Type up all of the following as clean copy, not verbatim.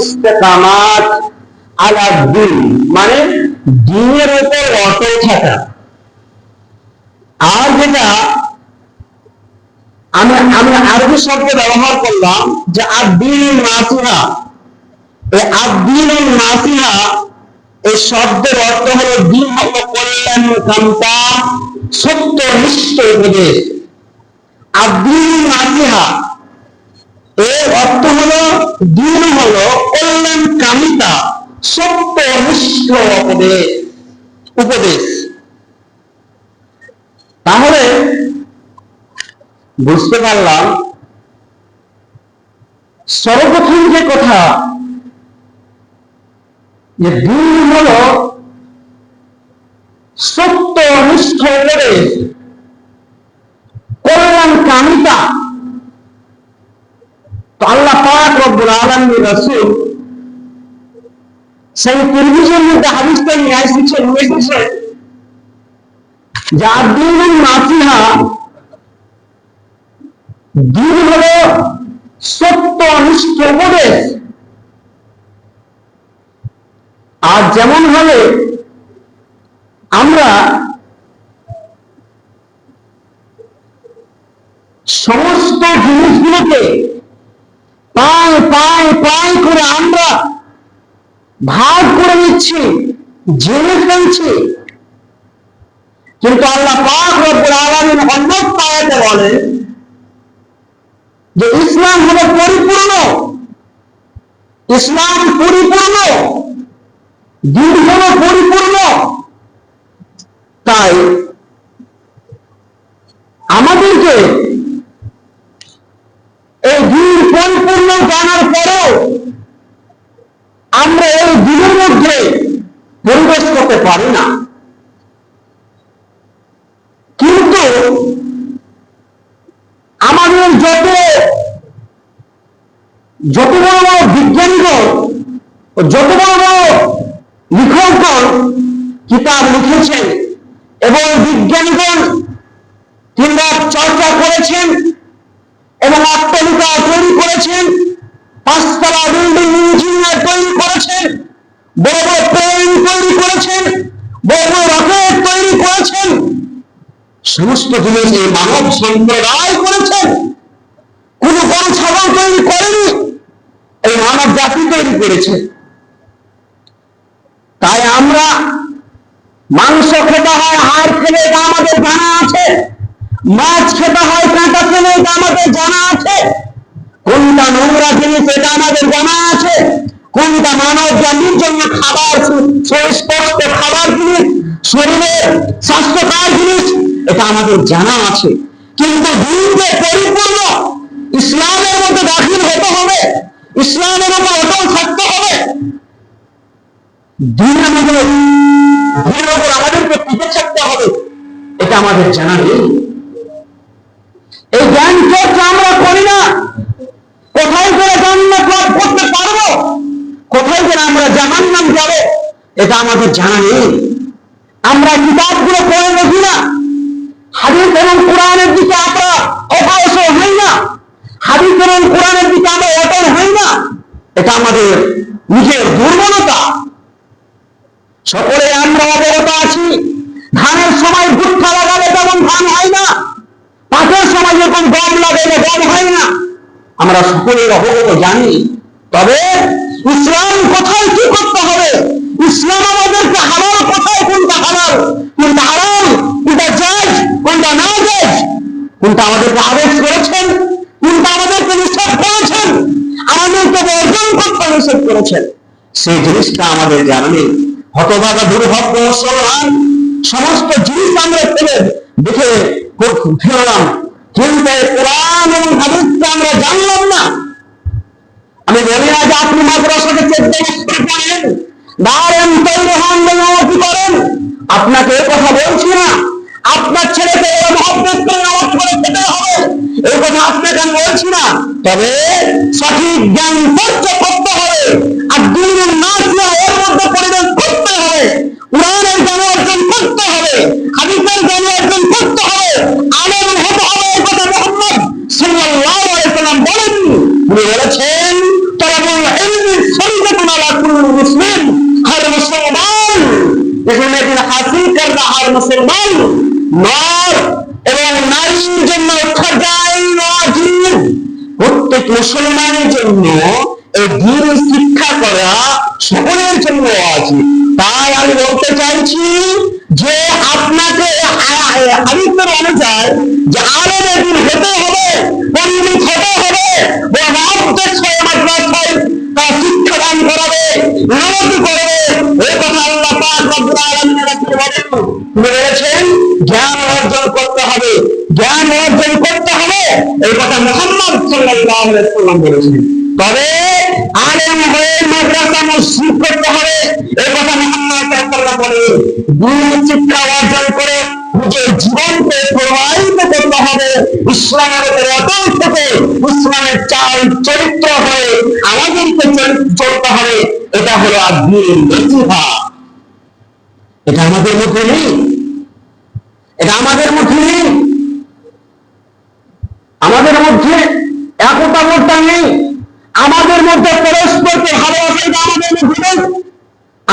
ইস্তেকামাত আলা দ্বীন, মানে দ্বীনের উপর অটল থাকা। আর যেটা আমি আরবি শব্দ ব্যবহার করলাম যে আদ-দ্বীন নাসিহা, এই আদ-দ্বীন নাসিহা এই শব্দের অর্থ হলো দ্বীন হলো কল্যাণকামতা, সত্যনিষ্ঠ উপদেশ। আদ-দ্বীন নাসিহা এর অর্থ হলো দ্বীন হলো কল্যাণকামিতা, সত্যনিষ্ঠ উপদেশ। তাহলে বুঝতে পারলাম সর্বপ্রথম যে কথা, যে দ্বীন হলো সত্যনিষ্ঠ উপদেশ, কল্যাণকামিতা। তো আল্লাহ পাক রব্বুল আলামিন রাসূল সেই তিরমিজির মধ্যে হাদিসটা নিয়ে এসেছেন যে আদ-দ্বীন নাসিহা, দ্বীন হলো সত্যনিষ্ঠ উপদেশ। আর যেমন ভাবে আমরা সমস্ত জিনিসগুলোকে পায় পায় পায় করে আমরা ভাগ করে নিচ্ছি, জেনে ফেলছি, কিন্তু আল্লাহ পাক রব্বুল আলামিন অন্য আয়াতে বলেন যে ইসলাম হলো পরিপূর্ণ, ইসলাম পরিপূর্ণ, দ্বীন হলো পরিপূর্ণ। তাই আমাদেরকে এই দ্বীন পরিপূর্ণ জানার পরেও আমরা এই দ্বীনের মধ্যে প্রবেশ করতে পারি না। কিন্তু আমাদের যত বড় বড় বিজ্ঞানীগণ, যত বড় বড় লেখকগণ কিতাব লিখেছেন এবং বিজ্ঞানীগণ তিনবার চর্চা করেছেন এবং অট্টালিকা তৈরি করেছেন, পাঁচতলা বিল্ডিং ইঞ্জিনিয়ার তৈরি করেছেন, বড় বড় প্লেন তৈরি করেছেন, বড় বড় রকেট তৈরি করেছেন, সমস্ত জিনিস এই মানব সম্প্রদায় করেছেন। কোন গরু ছাগল তৈরি করেনি, এই মানব জাতি তৈরি করেছে। তাই আমরা মাংস খেতে হয় হাড় খেলে, এটা আমাদের জানা আছে। মাছ খেতে হয় কাঁটা খেলে, এটা আমাদের জানা আছে। কোনটা নোংরা জিনিস এটা আমাদের জানা আছে, কোনটা মানব জাতির জন্য খাবার, সুস্পষ্ট খাবার জিনিস, শরীরের স্বাস্থ্যকর জিনিস, এটা আমাদের জানা আছে। কিন্তু দ্বীন যে পরিপূর্ণ, ইসলামের মধ্যে দাখিল হতে হবে, ইসলামের উপর অটল থাকতে হবে, দ্বীনের মধ্যে আমাদেরকে টিকে থাকতে হবে, এটা আমাদের জানা নেই। এই জ্ঞান চর্চা আমরা করি না। কোথায় করে জান্নাত লাভ করতে পারবো, কোথায় করে আমরা জাহান্নাম যাবো, এটা আমাদের জানা নেই। আমরা কিতাবগুলো পড়ে দেখি না, হাদিস এবং কোরআনের দিকে আমরা অগ্রসর হই না, হাদিস এবং কোরআনের দিকে আমরা অটল হই না। এটা আমাদের নিজের দুর্বলতা। সকলে আমরা অবগত আছি, ধানের সময় ভুট্টা লাগালে যেমন ধান হয় না, পাটের সময় যখন গম লাগালে গম হয় না, আমরা সকলের অবগত জানি। তবে ইসলাম কোথায় কি করতে হবে, ইসলাম আমাদেরকে হালাল কোথায়, কোনটা হালাল, কোনটা হারাম, কোনটা জায়েজ, কোনটা না জায়েজ, কোনটা আমাদেরকে আদেশ করেছেন, কোনটা আমাদেরকে নিষেধ করেছেন, আমাদেরকে বর্জন করতে নিষেধ করেছেন, সেই জিনিসটা আমাদের জানা নেই। হতভাগা দুর্ভাগ্য মুসলমান, সমস্ত জিনিস আমরা ফেলে দেখে ফেললাম, কিন্তু কোরআন এবং হাদিসকে আমরা জানলাম না। আমি বলি না যে আপনি মাদ্রাসাতে 14 বছর পড়েন, দাঁড়েন তৈরি হন, কি করেন, আপনাকে এ কথা বলছি না। আপনার ছেলেকে মহব্বত করে নামাজ পড়ে খেতে হবে, এই কথা আপনাকে আমি বলছি না। তবে সঠিক জ্ঞান চর্চা করতে হবে, আর দ্বীনের নাসিহা এর মধ্যে পরিবেশ করতে হবে, কোরআনের জ্ঞান অর্জন করতে হবে, হাদিসের জ্ঞান অর্জন করতে হবে, আলেম হতে হবে। এই কথা মুহাম্মদ সাল্লাল্লাহু আলাইহি ওয়াসাল্লাম বলেন। তিনি বলেছেন তলাবুল ইলমি মুসলমানের জন্য এই দ্বীন শিক্ষা করা সকলের জন্য আছে। তাই আমি বলতে চাইছি যে আপনাকে হাদিসের অনুযায়ী যে আলেম দিন হতে হবে, পণ্ডিত হতে হবে, মাদ্রাসায় তার শিক্ষাদান করাবে, উন্নতি করবে। এই কথা আল্লাহ পাক রব্বুল আলামিন বলেছেন জ্ঞান অর্জন করতে হবে, জ্ঞান অর্জন করতে হবে। এই কথা মুহাম্মদ সাল্লাল্লাহু আলাইহি ওয়াসাল্লাম বলেছেন। তবে আলেম হয়ে মাদ্রাসা মসজিদ করতে হবে, এই কথা মুহাম্মদ সাল্লাল্লাহু আলাইহি ওয়াসাল্লাম বলেন। দ্বীন শিক্ষা অর্জন করে নিজের জীবনকে প্রবাহিত করতে হবে ইসলামের উপরে অটল থেকে, ইসলামের চাল চরিত্র হয়ে আমাদেরকে চলতে হবে। এটা হলো দ্বীন নসিহা। এটা আমাদের মধ্যে নেই, এটা আমাদের মধ্যে নেই, আমাদের মধ্যে একতাবোধটা নেই, আমাদের মধ্যে পরস্পরকে ভালোবাসা আমাদের মধ্যে নেই,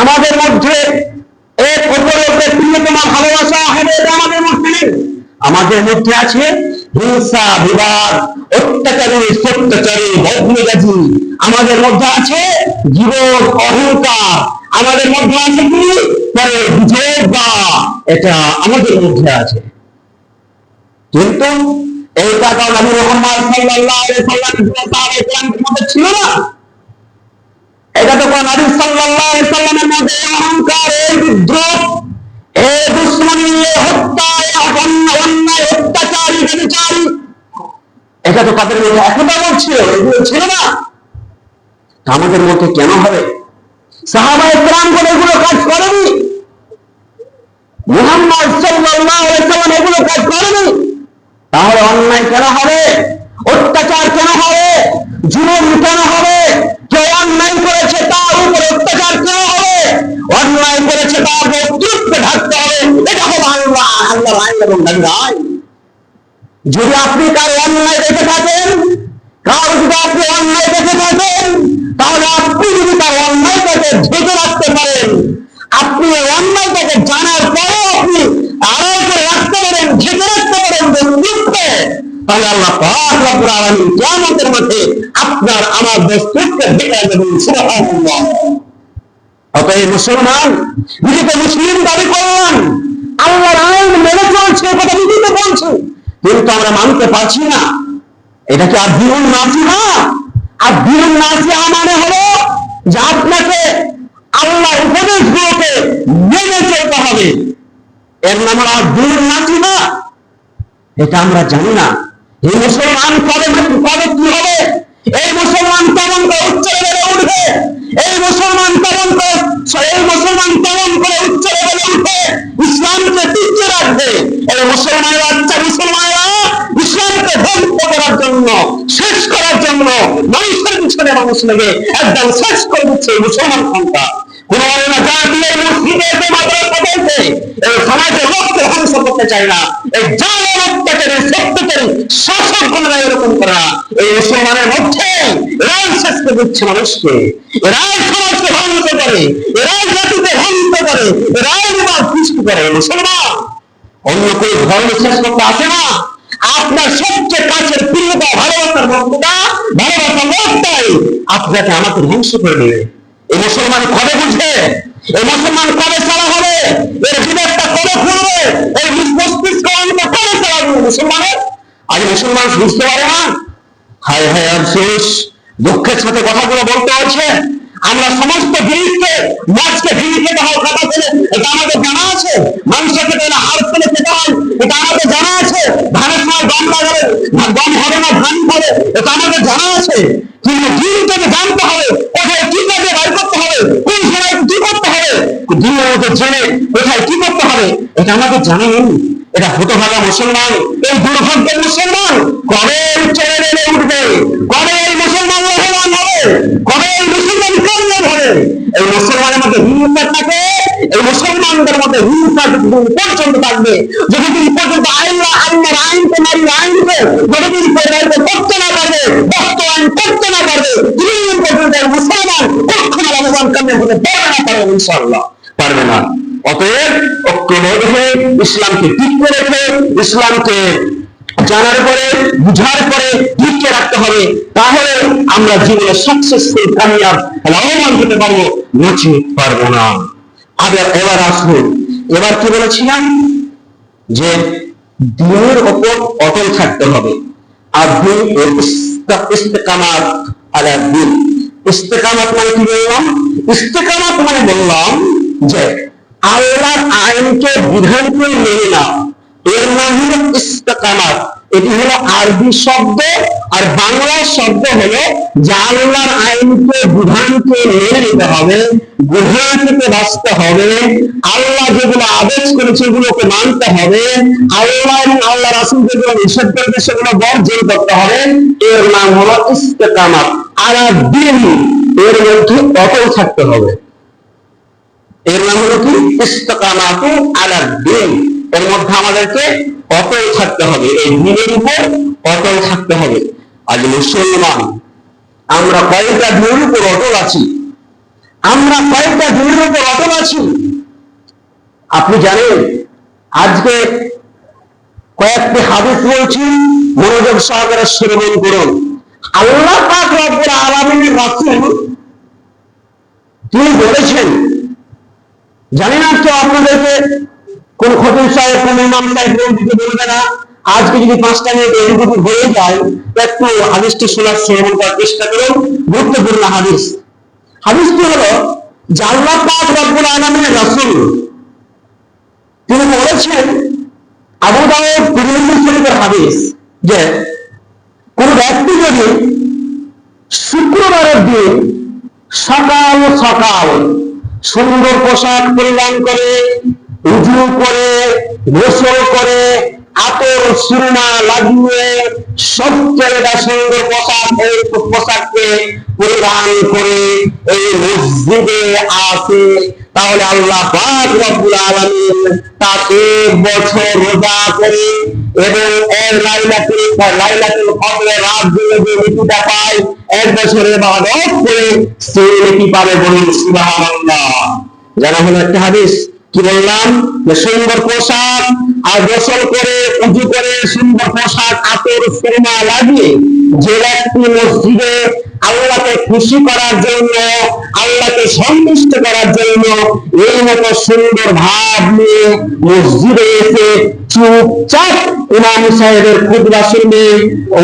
আমাদের মধ্যে এক অপরকে প্রিয়তমা ভালোবাসা হবে এটা আমাদের মধ্যে নেই। আমাদের মধ্যে আছে হিংসা, বিবাদ, অত্যাচারী, সত্যাচারী, বদমেজাজি। আমাদের মধ্যে আছে জীবন, অহংকার। আমাদের মধ্যে আছে কি বিজয় বা এটা আমাদের মধ্যে আছে। কিন্তু এইটা তো নবী মুহাম্মদ সাল্লাল্লাহু আলাইহি সাল্লামের মধ্যে ছিল না। এটা তো নবী সাল্লাল্লাহু আলাইহি সাল্লামের মধ্যে অহংকার, বিদ্রোহ, দুশমনী, হত্যা, অন্যায়, অত্যাচার, ব্যভিচার, এটা তো তাদের মধ্যে একতা ছিল, এগুলো ছিল না। আমাদের মধ্যে কেন হবে? সাহাবায়ে কেরাম বলে এগুলো কাজ করেনি, মুহাম্মদ সাল্লাল্লাহু আলাইহি সাল্লাম এগুলো কাজ করেনি। তাহলে অন্যায় কেন হবে? অত্যাচার কেন হবে? জুলুম কেন হবে? কেউ অন্যায় করেছে তার উপরে অত্যাচার কেন হবে? অন্যায় করেছে তার বস্তুকে ঢাকতে হবে। এটা হলো আল্লাহর আইন এবং নবীর আইন। যদি আপনি কার অন্যায় দেখে থাকেন, কার যদি আপনি অন্যায় দেখে থাকেন, তাহলে আপনি যদি তার অন্যায়টাকে ঢেকে রাখতে পারেন, আপনি অন্যায়টাকে জানার পরেও আপনি আড়াল করে রাখতে পারেন, ঢেকে রাখতে পারেন বস্তুকে, তাহলে আল্লাহ পাক রব্বুল আলামিন কিয়ামতের মাঠে আপনার আমার বস্তুকে ঢেকে রাখবেন। সুবহানাল্লাহ। অতএব মুসলমান নিজেকে মুসলিম দাবি করলাম, আল্লাহর আইন মেনে চলছে, কথা নিজেকে বলছে, কিন্তু আমরা মানতে পারছি না। এটা কি আদ-দীনুন নাসিহা? আদ-দীনুন নাসিহা মানে হলো যে আপনাকে আল্লাহর উপদেশগুলোকে মেনে চলতে হবে। এর নাম হলো আদ-দীনুন নাসিহা। এটা আমরা জানি না। এই মুসলমান কবে কি হবে? এই মুসলমান কেমন করে উচ্চ লেভেলে উঠবে? এই মুসলমান কেমন করে উচ্চ লেভেলে উঠবে? ইসলামকে টিকিয়ে রাখবে। এই মুসলমানেরা ইসলামকে ধ্বংস করার জন্য, শেষ করার জন্য মানুষের পিছনে মানুষ লেগে একদম শেষ করে দিচ্ছে এই মুসলমান সংখ্যা। কোন জাতীয় মুসলিমের যে মাদ্রাসা বলছে এই সমাজের লোককে ধ্বংস করতে চায় না। এই জালেম, অত্যাচারী, সত্যচারী শাসকগণরা এরকম করা এই মুসলমানের মধ্যে এরাই শেষ করে দিচ্ছে মানুষকে। এরাই সমাজকে ধ্বংস করে, এরাই জাতিকে ধ্বংস করে, এরাই বিবাদ সৃষ্টি করে। মুসলমান অন্য কোনো ধর্ম শেষ করতে আসে না। আপনার সবচেয়ে কাছের প্রিয়তা, ভালোবাসার বন্ধুটা, ভালোবাসার লোকটাই আপনাকে আমাকে ধ্বংস করে দেবে। এই মুসলমান কবে বুঝবে? এই মুসলমান কবে ছাড়া হবে? এর বিবেকটা কবে খুলবে? এই মস্তিষ্ক কবে চালাবে মুসলমানের? আজ মুসলমান বুঝতে পারে না। হায় হায় আফসোস, দুঃখের সাথে কথাগুলো বলতে হচ্ছে। আমরা সমস্ত জিনিসকে মাছকে ভেঙে খেতে হয়, কথা ফেলে, এটা আমাদের জানা আছে। মানুষকে খেতে হাড় ফেলে খেতে হয়, এটা আমাদের জানা আছে। ধানের সময় গম লাগাবে, গম হবে না ধান হবে, এটা আমাদের জানা আছে। কিন্তু দিনটাকে জানতে হবে, কোথায় কি কাজে বাইর করতে হবে, কোন সময় কি করতে হবে, দিনের মধ্যে জেনে কোথায় কি করতে হবে, এটা আমাদের জানা নেই। এটা হতভাগা মুসলমান, এই দুর্ভাগ্যের মুসলমান কবে উচ্চ লেভেলে উঠবে? কবে এই মুসলমান লাভবান হবে? কবে এই মুসলমান কামিয়াব হবে? এই মুসলমানের মধ্যে হিংসা থাকে, এই মুসলমানদের মধ্যে হিংসা পর্যন্ত থাকবে যতদিন পর্যন্ত আল্লাহর আইনকে, নারীর আইনকে যতদিন পর্যন্ত করতে না পারবে, বাস্তবায়ন করতে না পারবে, ততদিন পর্যন্ত মুসলমান কখনো লাভবান কামিয়াব হতে পারবে না, পারবে ইনশাআল্লাহ পারবে না। অতএব ঐক্যবদ্ধ হয়ে ইসলামকে টিকিয়ে রেখে, ইসলামকে জানার পরে বুঝার পরে লিখে রাখতে হবে, তাহলে আমরা জীবনে সাকসেসফুল কামিয়াব লাভবান হতে পারবো, নচেত পারবো না। এবার আসুন, এবার কি বলেছিলাম যে দিনের ওপর অটল থাকতে হবে। আর দিন ইস্তেকামাত আলা দিন। ইস্তেকামাত মানে কি বললাম? ইস্তেকামাত মানে বললাম যে আল্লাহর আইনকে বিধানকে মেনে নাও, এর নাম হলো ইস্তেকামাত। এটি হলো আরবি শব্দ, আর বাংলা শব্দ হলো যে আল্লাহর আইনকে বিধানকে মেনে নিতে হবে, বিধানকে বাঁচতে হবে, আল্লাহ যেগুলো আদেশ করেছে সেগুলোকে মানতে হবে, আল্লাহ এবং আল্লাহ রাসূল যেগুলো নিষেধ করেছে সেগুলো বর্জন করতে হবে। এর নাম হলো ইস্তেকামাত আলা দ্বীন, এর মধ্যে অটল থাকতে হবে। এর নাম হলো কি? ইস্তেকামাতু আলা দ্বীন, এর মধ্যে আমাদেরকে অটল থাকতে হবে, এই দ্বীনের উপর অটল থাকতে হবে। আজ মুসলমান আমরা কয়টা দ্বীনের উপর অটল আছি? আমরা কয়েকটা দ্বীনের উপর অটল আছি? আপনি জানেন, আজকে কয়েকটি হাদিস বলছি, মনোযোগ সহকারে শ্রবণ করুন। আল্লাহ পাক রব্বুল আলামিনের রাসূল তিনি বলেছেন, জানি না কেউ আপনাদেরকে কোন খতিব সাহেব, কোন ইমাম সাহেব দিতে বলবে না। আজকে যদি 5টা মিনিট এদিকে হয়ে যায়, একটু হাদিসটি শোনার শ্রবণ করার চেষ্টা করুন। গুরুত্বপূর্ণ হাদিস। হাদিসটি হলো যে আল্লাহ পাক রব্বুল আলামিনের রাসূল তিনি বলেছেন, আবু দাউদ তিরমিজি শরীফের হাদিস, যে কোন ব্যক্তি যদি শুক্রবারের দিন সকাল সকাল সুন্দর পোশাক পরিধান করে, উজু করে, গোসল করে, আতর সুরমা লাগিয়ে সবচেয়ে সুন্দর পোশাককে পরিধান করে এই মসজিদে আসে, তাহলে আল্লাহ পাক রব্বুল আলামিন তাকে বছর রোজা করে এবং এর লাইলাতুল কদরের রাত জুড়ে যে নেকিটা পায়, এক বছরে ইবাদত করে সেই নেকি পাবে। বলুন সুবহানাল্লাহ। জানা হলো একটা হাদিস। কি বললাম? যে সুন্দর পোশাক আর গোসল করে, উজু করে, সুন্দর পোশাক আতর সুরমা লাগিয়ে যে ব্যক্তি মসজিদে আল্লাহকে খুশি করার জন্য, আল্লাহকে সন্তুষ্ট করার জন্য এই মতো সুন্দর ভাব নিয়ে মসজিদে এসে চুপচাপ ইমাম সাহেবের খুতবা শুনবে,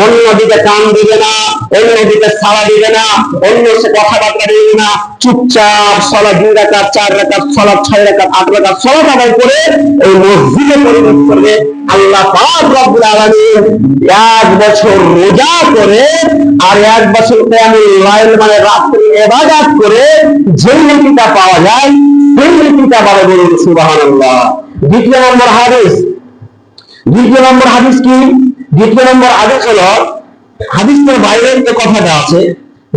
অন্যদিকে কান দিবে না, অন্যদিকে সাড়া দিবে না, অন্য সে কথাবার্তা দিবে না, চুপচাপ সালাত 2 রাকাত 4 রাকাত সালাত 6 রাকাত 8 রাকাত সালাত আদায় করে এই মসজিদে প্রবেশ করবে, আল্লাহ পাক রব্বুল আলামিন 1 বছর রোজা করে আর 1 বছর কিয়ামুল লাইল মানে রাত্রি ইবাদত করে যে নেকিটা পাওয়া যায় সেই নেকিটা পাবে। বলুন সুবহানাল্লাহ। দ্বিতীয় নম্বর হাদিস কি? দ্বিতীয় নম্বর হাদিস হলো, হাদিসের বাইরে একটা কথাটা আছে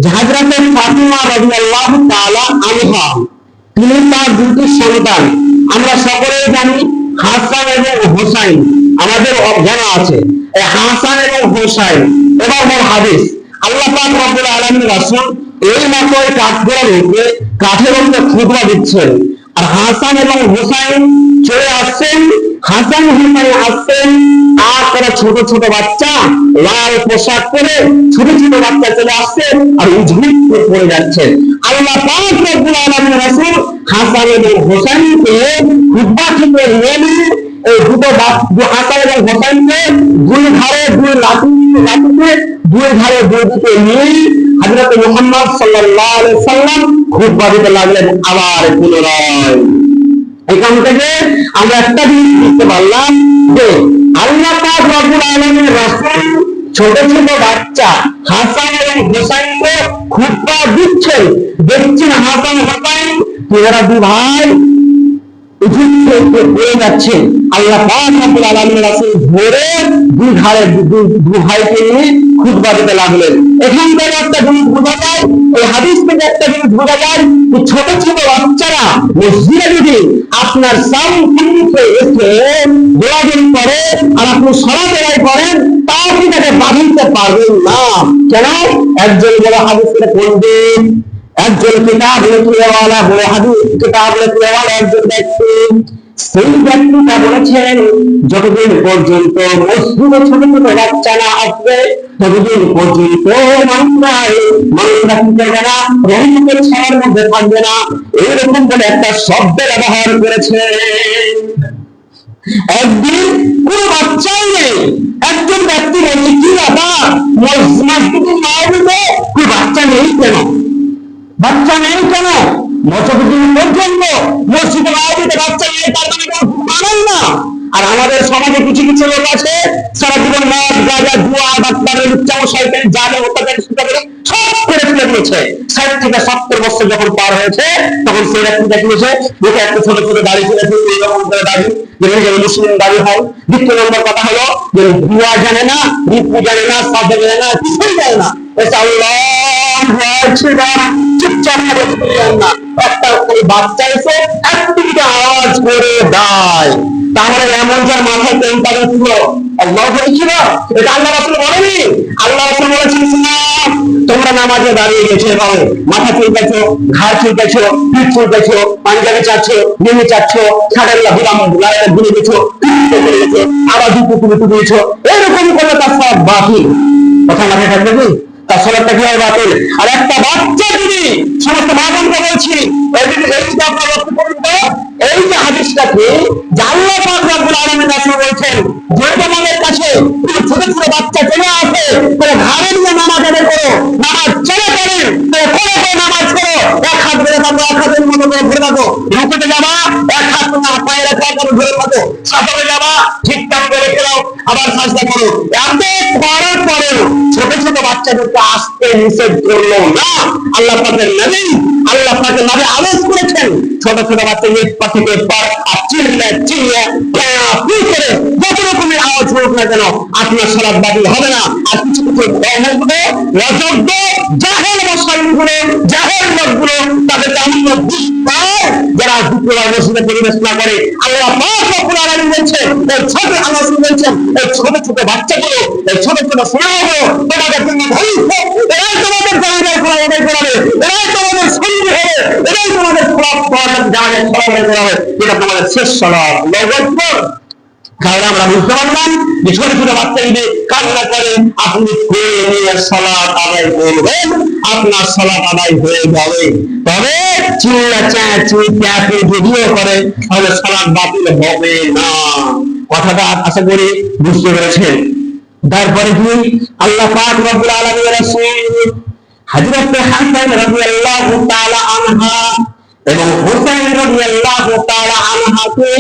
যে হযরতে ফাতিমা রাদিয়াল্লাহু তাআলা আনহা তিনি তার 2টি সন্তান, আমরা সকলেই জানি হাসান এবং হুসাইন, আমাদের জানা আছে এই হাসান এবং হুসাইন। এবার বল হাদিস, আল্লাহ পাক রব্বুল আলামিন রাসূল এই মতোই কাঠগড়ার উপরে কাঠের উপরে খুতবা দিচ্ছেন, আর হাসান এবং হুসাইন চলে আসছেন। হাসান হুসাইন আসছেন, আর তারা ছোট ছোট বাচ্চা লাল পোশাক পরে ছোট ছোট বাচ্চা চলে আসছে আর উজুত পড়ে যাচ্ছেন। আল্লাহ পাক রব্বুল আলামিন রাসূল হাসান এবং হুসাইনকে খুতবা থেকে নিয়ে নিয়ে এই দুটো হাসান এবং হুসাইনকে 2 ধারে 2 লাঠিতে 2 ধারে 2 দিকে নিয়ে হযরত মুহাম্মদ সাল্লাল্লাহু আলাইহি সাল্লাম খুতবা দিতে লাগলেন। আবার পুনরায় এখান থেকে আমরা একটা জিনিস বুঝতে পারলাম যে আল্লাহ পাক রব্বুল আলামিনের রাসূল ছোট ছোট বাচ্চা হাসান এবং হুসাইনকে খুতবা দিচ্ছেন, দেখছেন হাসান হুসাইন এরা 2 ভাই পড়ে যাচ্ছে। আল্লাহ পাক রব্বুল আলামিনের রাসূল ধরে 2 ধারে 2 ভাইকে নিয়ে খুতবা দিতে লাগলেন। এখান থেকে একটা জিনিস বোঝা যায়, এই হাদিস থেকে একটা জিনিস বোঝা যায় যে ছোট ছোট বাচ্চারা মসজিদে যদি আপনার সামনে এসে দোয়াদুরি করে আর আপনি সালাত আদায় করেন, তাও কি তাকে বাঁধিতে পারবেন না। কেন? একজন বড় হাদিস করে পণ্ডিত, একজন কিতাব লিখনেওয়ালা, বড় হাদিস কিতাব লিখনেওয়ালা একজন ব্যক্তি, সেই ব্যক্তিটা বলেছেন যতদিন পর্যন্ত মসজিদে ছোট ছোট বাচ্চা না আসবে ততদিন পর্যন্ত মানুষরা কি করবে না, রহমতের ছায়ার মধ্যে থাকবে না। এইরকম বলে একটা শব্দ ব্যবহার করেছে। একদিন কোন বাচ্চাই নেই, একজন ব্যক্তি বলছে কি বাবা মসজিদে না দিলে কোন বাচ্চা নেই কেন, বাচ্চা নেই কেন? যতদিন পর্যন্ত মসজিদে না দিতে বাচ্চা নেই তার মানে না। আর আমাদের সমাজে কিছু কিছু লোক আছে সারা জীবন মদ গাঁজা জুয়া বাচ্চাদের উচ্চাবসায়ীদের জালে অত্যাচার সব করে তুলে দিয়েছে। ৬০ থেকে ৭০ বছর যখন পার হয়েছে তখন সেই ব্যক্তিটা দিয়েছে লোকে একটা ছোট ছোট দাড়ি তুলেছে, এইরকম করে দাড়ি মুসলিম দাড়ি হয়। দ্বিতীয় নম্বর কথা হলো যে জুয়া জানে না, রিপু জানে না, সাজা জানে না, কিছুই জানে না। চুপচাপ না একটা বাচ্চা এসে একটা আওয়াজ করে দেয়, তাহলে এমন যার মাথায় পেনটা ছিল আল্লাহ বলেছিল, এটা আল্লাহ রাসূল বলেনি। আল্লাহ রাসূল বলেছেন তোমরা নামাজে দাঁড়িয়ে গেছো, এভাবে মাথা চুলকাছো, ঘাড় চুলকাছো, পিঠ চুলকাছো, পাঞ্জাবি চাচ্ছ, নেমে চাচ্ছ, ছাড়ের লাভিরাম লাইনে ঘুরে গেছো, আবার দুটো তুলে তুলেছো, এরকম করলে তার সব বাতিল। কথা মাথায় থাকবে কি? তার সলাৎটা কি হয় বাতিল। আর একটা বাচ্চা যদি সমস্ত মা-বোনকে বলছি এই যে হাদিসটাকে আল্লাহ পাক রব্বুল আলামিন রাসূল বলছেন যে তোমাদের কাছে ছোট ছোট বাচ্চা চলে আসে তাহলে ঘাড়ে নিয়ে নামাজ আদায় করো, নামাজ চলে করেন তাহলে করে নামাজ করো, এক হাত ধরে থাকো, এক হাতের মতো করে ধরে থাকো, রুকুতে যাবা এক হাত তোমার পায়ের এক হাত ধরে থাকো, সাজদে যাবা ঠিকঠাক করে ফেরাও, আবার সাজদা করো। এত করার পরেও ছোট ছোট বাচ্চাদেরকে আসতে নিষেধ করলো না আল্লাহ পাকের নবী। আল্লাহ পাকের নবী আদেশ করেছেন ছোট ছোট বাচ্চা এক পা থেকে পার আর চিল্লা চিল্লা করে যত রকমের আওয়াজ হোক না কেন আপনার সালাত বাতিল হবে না। আর কিছু কিছু অযোগ্য জাহেল মুসলমানগুলো জাহেল লোকগুলো তাদেরকে আমরা দুষ্পায় যারা শুক্রবার মসজিদে পরিবেশ না করে আল্লাহ পাক রব্বুল আলামিন বলছেন এই ছোট আল্লাহ বলছেন এই ছোট ছোট বাচ্চাগুলো এই ছোট ছোট সোনাগুলো তোমাদের জন্য ধ্বংস, এরাই তোমাদের জায়গায় খোলা আদায় করাবে, এরাই তোমাদের সঙ্গী হবে, এরাই তোমাদের খোলা জায়গায় খোলা আদায় করাবে, এটা তোমাদের শেষ সালাত। তাহলে আমরা বুঝতে পারলাম যে ছোট ছোট বাচ্চা যদি কান্না করে আপনি করে নিয়ে সালাত আদায় করবেন, আপনার সালাত আদায় হয়ে যাবে। তবে চিল্লা চেঁচিয়ে ক্যাফে যদিও করে তাহলে সালাত বাতিল হবে না। কথাটা আশা করি বুঝতে পেরেছেন। তারপরে কি আল্লাহ পাক রব্বুল আলামিন রাসূল হযরত হাসান রাদিয়াল্লাহু তাআলা আনহা এবং হুসাইন রাদিয়াল্লাহু তাআলা আনহাকে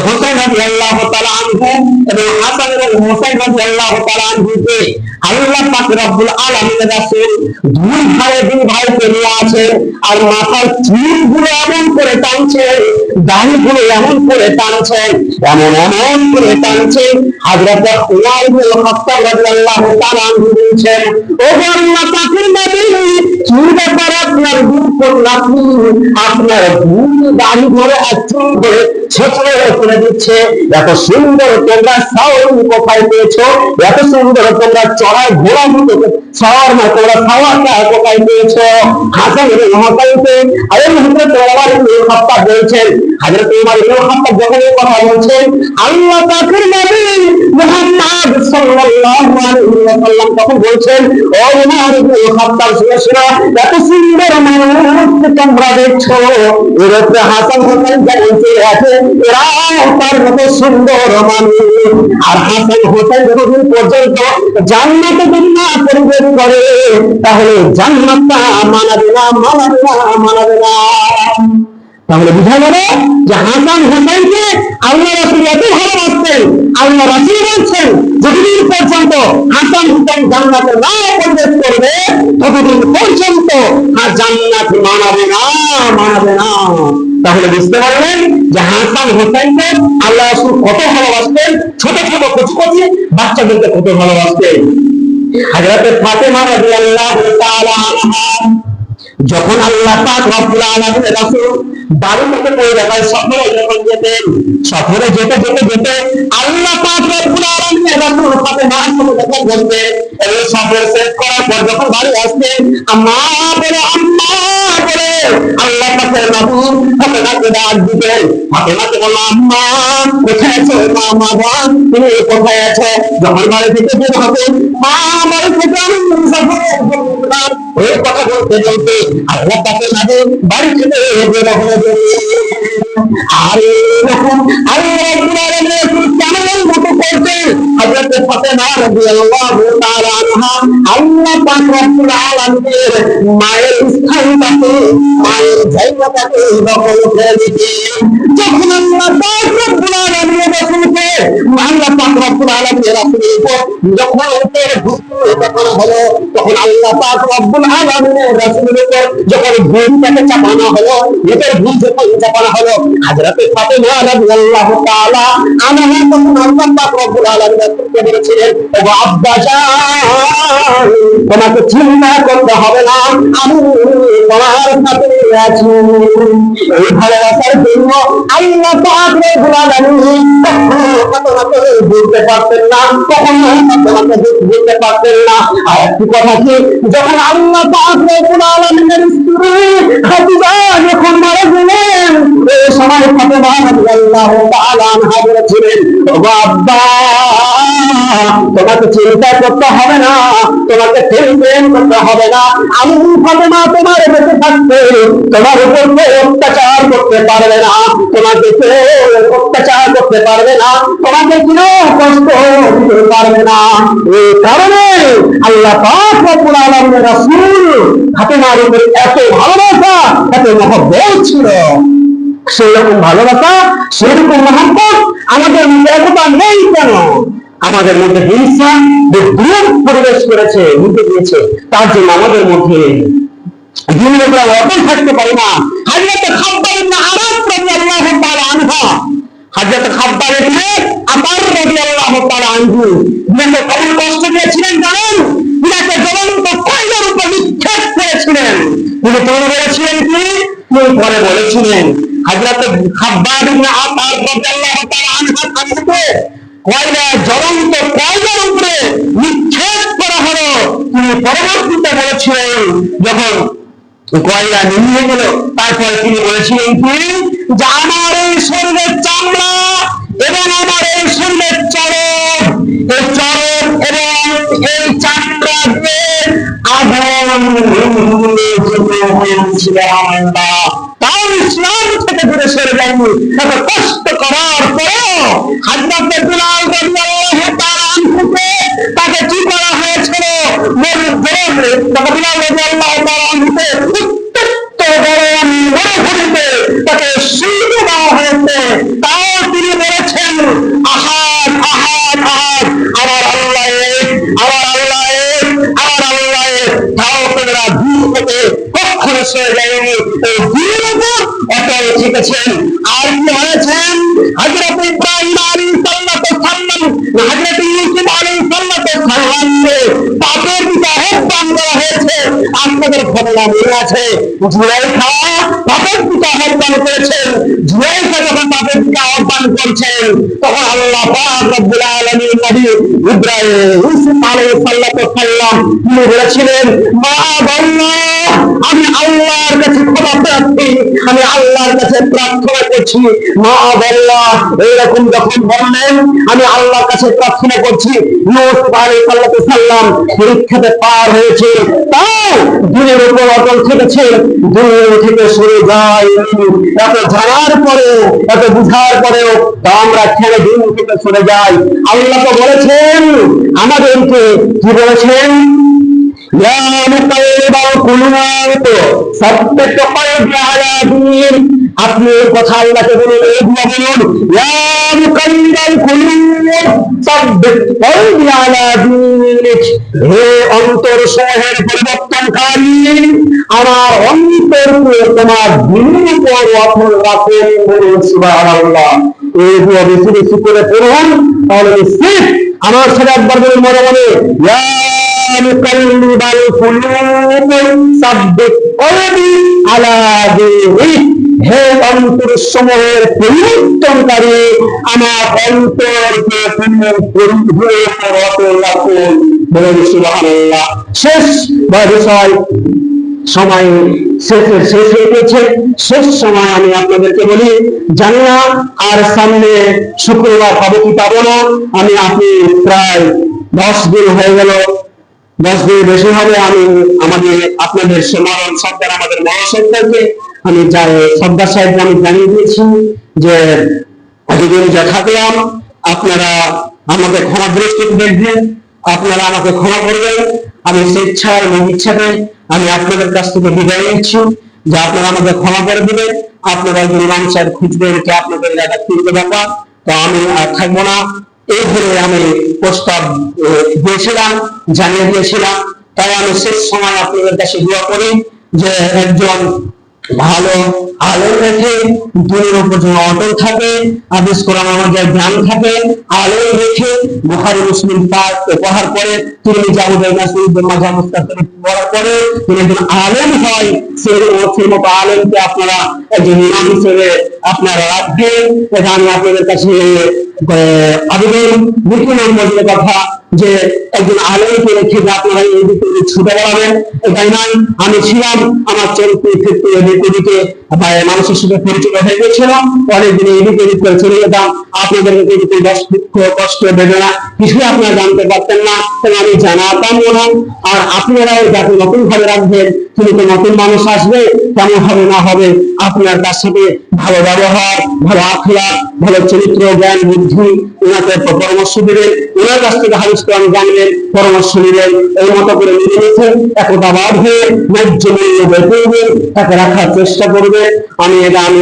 হোসেন রাদিয়াল্লাহু তাআলা আনহু এবং হাসান এবং হোসেন রাদিয়াল্লাহু তাআলা আনহুকে আল্লাহ পাক রব্বুল আলামিন রাসূল দুই ভাইকে নিয়ে আছেন আর মাথার চুলগুলো এমন করে টানছেন, দাড়িগুলো এমন করে টানছেন, এমন করে টানছেন হযরত উমর ইবনে খাত্তাব রাদিয়াল্লাহু তাআলা আনহু বলছেন ও আল্লাহ পাকের নবী চুলটা পরে আপনার দূর করুন, আপনার ভুল দাড়ি ধরে চুল ধরে ছোট করে দিচ্ছে, এত সুন্দর তোমরা সাউন্ড কোথায় পেয়েছো, এত সুন্দর তোমরা চড়াই ঘোড়া মতো সবার না তোমরা সাওয়াটা কোথায় পেয়েছো। হাসান ইবনে মুহাম্মদকে আরে হযরত ওমর ইবনে খাত্তাব বলছেন, হযরত ওমর ইবনে খাত্তাব যখন এই কথা বলছেন আল্লাহ পাকের নবী মুহাম্মদ সাল্লাল্লাহু আলাইহি ওয়াসাল্লাম তখন বলছেন ও ওমর ইবনে খাত্তাব শুনো, এত সুন্দর মানুষ তোমরা দেখছো, এর উপরে হাসান হোসেন যেমন চেয়ে আছে এরাও তার মতো সুন্দর মানুষ। আর হাসান হোসেন যতদিন পর্যন্ত জান্নাতে যদি না পরিবেশ করে তাহলে জান্নাতটা মানাবে না, মানাবে না, মানাবে না। তাহলে বুঝা গেল যে হাসান হোসেনকে আল্লাহ রাসূল এত ভালোবাসতেন, আল্লাহ রাসূল বলছেন যতদিন পর্যন্ত হাসান হোসেন জান্নাতে না প্রবেশ করবে ততদিন পর্যন্ত জান্নাত মানাবে না, মানাবে না। তাহলে বুঝতে পারলেন যে হাসান হোসেনকে আল্লাহ রাসূল কত ভালোবাসতেন, ছোট ছোট কচি কচি বাচ্চাদেরকে কত ভালোবাসতেন। হযরত ফাতেমা রাদিয়াল্লাহু তাআলা আনহা যখন আল্লাহ পাক রব্বুল আলামিন রাসূল বাড়ি থেকে কলকাতায় সফরে যখন যেতেন, সফরে যেতে যেতে যেতে আল্লাহ পাক রব্বুল আলামিন রাসূল ফাতেমার সাথে দেখা করতেন এবং সফর শেষ করার পর যখন বাড়ি আসতেন আম্মা বলে আল্লাহ পাকের নবী ফাতেমাকে ডাক দিতেন। ফাতেমাকে বলল, আম্মা কোথায় আছো? মা মা বল তুমি কোথায় আছো? যখন বাড়ি থেকে বের হতেন, মা বাড়ি থেকে আমি ওই কথা বলতে বলতে আল্লাহ পাকের নামে বাড়ি থেকে বের হয়ে আর এরকম আল্লাহ রাব্বুল আলামিন কেমন মতো করতেন হযরত ফাতেমা রাদিয়াল্লাহু তাআলা আনহা আল্লাহ পাক রব্বুল আলামিনের মায়ের স্থানটাকে, মায়ের জায়গাটাকে দখল করে নিতেন। যখন আল্লাহ পাক রব্বুল আলামিনের রাসূলকে, আল্লাহ পাক রব্বুল আলামিনের রাসূলের উপর যখন উপর যখন হলো, তখন আল্লাহ পাক রব্বুল আলামিনের রাসূলের উপর যখন ভূমিটাকে চাপানো হলো, নিজের ভূমি যখন চাপানো হলো, হযরত ফাতেমা রাদিয়াল্লাহু তাআলা আনহা তখন আল্লাহ পাক রব্বুল আলামিন রাসূলকে বলেছিলেন, ও আব্বা জান তোমাকে চিন্তা করতে হবে না, আমি তোমার সাথে আছি। এই ভালোবাসার জন্য আল্লাহ পাক রব্বুল আলামিন ফাতেমাকে বুঝতে পারতেন না, কখনো ফাতেমাকে বুঝতে পারতেন না। আর একটি কথা কি, যখন আল্লাহ পাক রব্বুল আলামিনের স্ত্রী খাদিজা যখন মারা গেলেন, এই সময় ফাতেমা রাদিয়াল্লাহু তাআলা আনহা বলেছিলেন, ও আব্বা তোমাকে চিন্তা করতে হবে না, তোমাকে টেনশন করতে হবে না, আমি ফাতেমা তোমার বেঁচে থাকতে তোমার উপর কেউ অত্যাচার করতে পারবে না, তোমাকে কেউ অত্যাচার করতে পারবে না, তোমাকে কোনো কষ্ট দিতে পারবে না। এই কারণে আল্লাহ পাক রব্বুল আলামিনের রাসূল ফাতেমার উপর এত ভালোবাসা, এত মহব্বত ছিল। সেরকম ভালোবাসা, সেরকম মহব্বত আমাদের মধ্যে একতা নেই কেন? আমাদের মধ্যে হিংসা বিদ্রোহ প্রবেশ করেছে, ঢুকে গিয়েছে, তার জন্য আমাদের মধ্যে দিনের উপর অটল থাকতে পারি না। হযরত খাব্বাব ইবনে আরাদ রাদিয়াল্লাহু তাআলা আনহু, হযরত খাব্বাব ইবনে আরাদ রাদিয়াল্লাহু তাআলা আনহু যিনি কত কষ্ট পেয়েছিলেন জানেন? তিনি জ্বলন্ত কয়লার উপর নিক্ষেপ করেছিলেন। তিনি বলেছিলেন কি? তিনি পরে বলেছিলেন, হযরত খাব্বাব ইবনে আরাদ রাদিয়াল্লাহু তাআলা আনহু তাকে কয়লা, জ্বলন্ত কয়লার উপরে নিক্ষেপ করা হলো। তিনি পরবর্তীতে বলেছিলেন, যখন কয়লা নিয়ে গেল, তারপরে তিনি বলেছিলেন কি, যে আমার এই শরীরের চামড়া এবং আমার এই শরীরের চরম, এই চরম এবং এই চামড়া দিয়ে আগুন হয়েছিল আমরা, তাও ইসলাম থেকে দূরে সরে যায়নি। এত কষ্ট করার পরেও হযরত বিলাল রাদিয়াল্লাহু তাআলা আনহুকে তাকে কি করা হয়েছিল? বিলাল রাদিয়াল্লাহু তাআলা আনহুকে উত্তপ্ত গরম মরুভূমিতে তাকে শুইয়ে দেওয়া হয়েছে। তাও তিনি বলেছেন, আহাদ আহাদ আহাদ, আমার আল্লাহ এক, আমার আল্লাহ এক, আমার আল্লাহ এক। তাও তোমরা দূর থেকে কখনো সরে যায়নি, এই দূরের উপর অটল থেকেছেন। আর কি হয়েছেন? হযরত ইব্রাহিম আলাইহিস সালাম, হযরত ইউসুফ আলাইহিস সালামকে পাপের দিকে আহ্বান করা হয়েছে। আপনাদের ঘটনা মনে আছে, জুলাইখা পাপের দিকে আহ্বান করেছেন। জুলাইখা যখন পাপের দিকে আহ্বান করছেন, তখন আল্লাহ পাক রব্বুল আলামিন নবী ইব্রাহিম ইউসুফ আলাইহিস সালাম তিনি বলেছিলেন, মা আল্লাহ, আমি আল্লাহর কাছে ক্ষমা প্রার্থী, আমি আল্লাহর কাছে প্রার্থনা করছি। মা আল্লাহ এইরকম যখন বললেন, আমি আল্লাহর কাছে প্রার্থনা করছি, ইউসুফ আলাইহিস সালাম পরীক্ষাতে পার হয়েছে, তাও দিনের উপর অটল থেকেছে, দুনিয়া থেকে সরে যায়। এত জানার পরেও, এত বুঝার পরেও আমরা কেন দিন থেকে সরে যাই? আল্লাহ তো বলেছেন আমাদেরকে, কি বলেছেন? ইয়া মুকাল্লিবাল কুলুব সাব্বিত কলবি আলা দীন। আপনি কথা আল্লাহকে বলুন, এগুলো বলুন, ইয়া মুকাল্লিবাল কুলুব সাব্বিত কলবি আলা দীন। হে অন্তর সমূহের পরিবর্তনকারী, আমার অন্তরকে তোমার দ্বীনের উপর অটল রাখুন। বলুন সুবহানাল্লাহ। এইগুলো বেশি বেশি করে পড়ুন, তাহলে নিশ্চিত আমার সাথে একবার বলুন মনে মনে, ইয়া মুকাল্লিবাল কুলুব সাব্বিত কলবি আলা দীনিক। হে অন্তর সমূহের পরিবর্তনকারী, আমার অন্তরকে তুমি অটল রাখুন। বলুন সুবহানাল্লাহ। শেষ বিষয় সময় শেষ হয়ে গেছে। শেষ সময় আমি আপনাদেরকে বলি, জানি না আর সামনে শুক্রবার পাবো কি পাবো না। আপনি প্রায় 10 দিন হয়ে গেল, 10 দিন বেশি হবে। আমি আপনাদের সমারণ সরকার, আমাদের মহাসরকারকে আমি সর্দার সাহেবকে আমি জানিয়ে দিয়েছি যে এতদিন যা থাকলাম আপনারা আমাকে ক্ষমা দৃষ্টিতে দেখবেন, আপনারা আমাকে ক্ষমা করবেন। আমি স্বেচ্ছায় এবং ইচ্ছাতে আমি আপনাদের কাছ থেকে বিদায় নিচ্ছি, যে আপনারা আমাকে ক্ষমা করে দিবেন। আপনারা একজন ইমাম সাহেব খুঁজবেন যে আপনাদের এলাকা 3 টাকা, তো আমি আর থাকবো না। এই ধরে আমি প্রস্তাব দিয়েছিলাম, জানিয়ে দিয়েছিলাম। তাই আমি শেষ সময় আপনাদের কাছে দোয়া করি যে একজন ভালো আলেম রেখে দিনের উপর যেন অটল থাকে, হাদিস কোরআন আমাদের জ্ঞান থাকে, আলেম রেখে বুখারী মুসলিম পাঠ পড়ার পরে তিনি জাবুদাই নাসির মাঝা মুস্তাফির পড়ার পরে তিনি একজন আলেম হয়, সেই মতো আলেমকে আপনারা একজন ইমাম হিসেবে আপনারা রাখবেন। এটা আমি আপনাদের কাছে আবেদন বিপুল মজুরের কথা, যে একজন আলেমকে রেখে যে আপনারা এই দিকে ছুটে বেড়াবেন, এটাই নয়। আমি ছিলাম, আমার চলতি ক্ষেত্রে এদিকে মানুষের সাথে পরিচিত হয়ে গেছিলাম, অনেকদিন এদিকে করে চলে যেতাম, আপনাদেরকে কিন্তু দুঃখ কষ্ট দেবে না কিছু আপনারা জানতে পারতেন না, তাই আমি জানাতাম না। আর আপনারাও যাকে নতুন ভাবে রাখবেন, তিনি তো নতুন মানুষ আসবে, কেমন হবে না হবে, আপনার তার সাথে ভালো ব্যবহার, ভালো আখলাক, ভালো চরিত্র, জ্ঞান, বুদ্ধি, ওনাকে পরামর্শ দিবেন, ওনার কাছ থেকে হাদিস কোরআন জানবেন, পরামর্শ নিলেন, এই মতো করে মিলেমিশে একতাবাদ হয়ে ন্যায্য মূল্য বের করবেন, তাকে রাখার চেষ্টা করবেন। আমি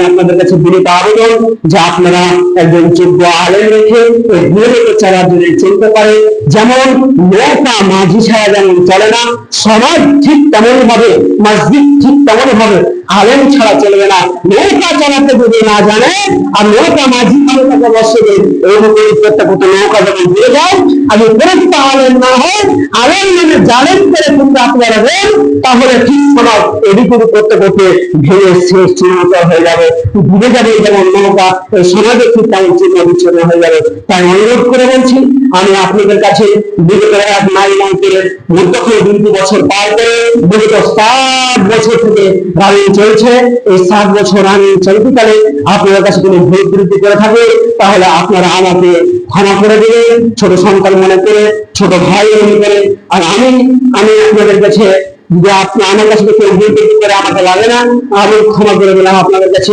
আপনাদের কাছে বিনীত আবেদন যে আপনারা একজন যোগ্য আলেম রেখে ওই নিয়মিত চালার জন্য চলতে পারে। যেমন নৌকা মাঝি ছাড়া যেমন চলে না, সমাজ ঠিক তেমন ভাবে, মসজিদ ঠিক তেমন ভাবে আলেম ছাড়া চলবে না। নৌকা চালাতে যদি না জানে আর নৌকা মাঝি ভাবে তাকে বসবে, এইরকম প্রত্যেকটা নৌকা যখন ঘুরে যায়, আমি পরিচিত আলেম না হয়, আলেম মানে জালেম করে কিন্তু আপনারা দেন, তাহলে ঠিক সমাজ এদিক ওদিক করতে করতে ভেঙে শেষ চিহ্নিত হয়ে যাবে, ডুবে যাবে। যেমন নৌকা সমাজে ঠিক তেমন চিহ্ন বিচ্ছিন্ন হয়ে যাবে। তাই অনুরোধ করে বলছি, আমি আপনাদের কাছে বিগত 9 করে মধ্যক্ষণ 2 বছর পার করে বিগত 7 বছর থেকে রানিং চলছে। এই 7 বছর রানিং চলতিকালে আপনাদের কাছে কোনো ভুল ত্রুটি করে থাকে, তাহলে আপনারা আমাকে ক্ষমা করে দিবেন, ছোট সন্তান মনে করে, ছোট ভাই মনে করে। আর আমি আপনাদের কাছে, যে আমার কাছে কেউ ভুল ত্রুটি করে আমাকে লাগে না, আমি ক্ষমা করে দিলাম আপনাদের কাছে,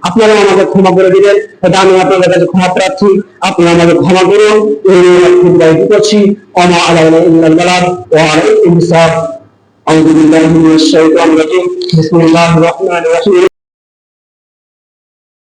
আপনারা আমাকে ক্ষমা করে দিবেন। এটা আমি আপনাদের কাছে ক্ষমা প্রার্থী, আপনারা আমাকে ক্ষমা করুন। এই করছি ওয়া আলাইনা ইল্লাল বালাগ ওয়া আলাইকুম আসসালাম। আউযু বিল্লাহি মিনাশ শাইতানির রাজিম। বিসমিল্লাহির রহমানির রহিম।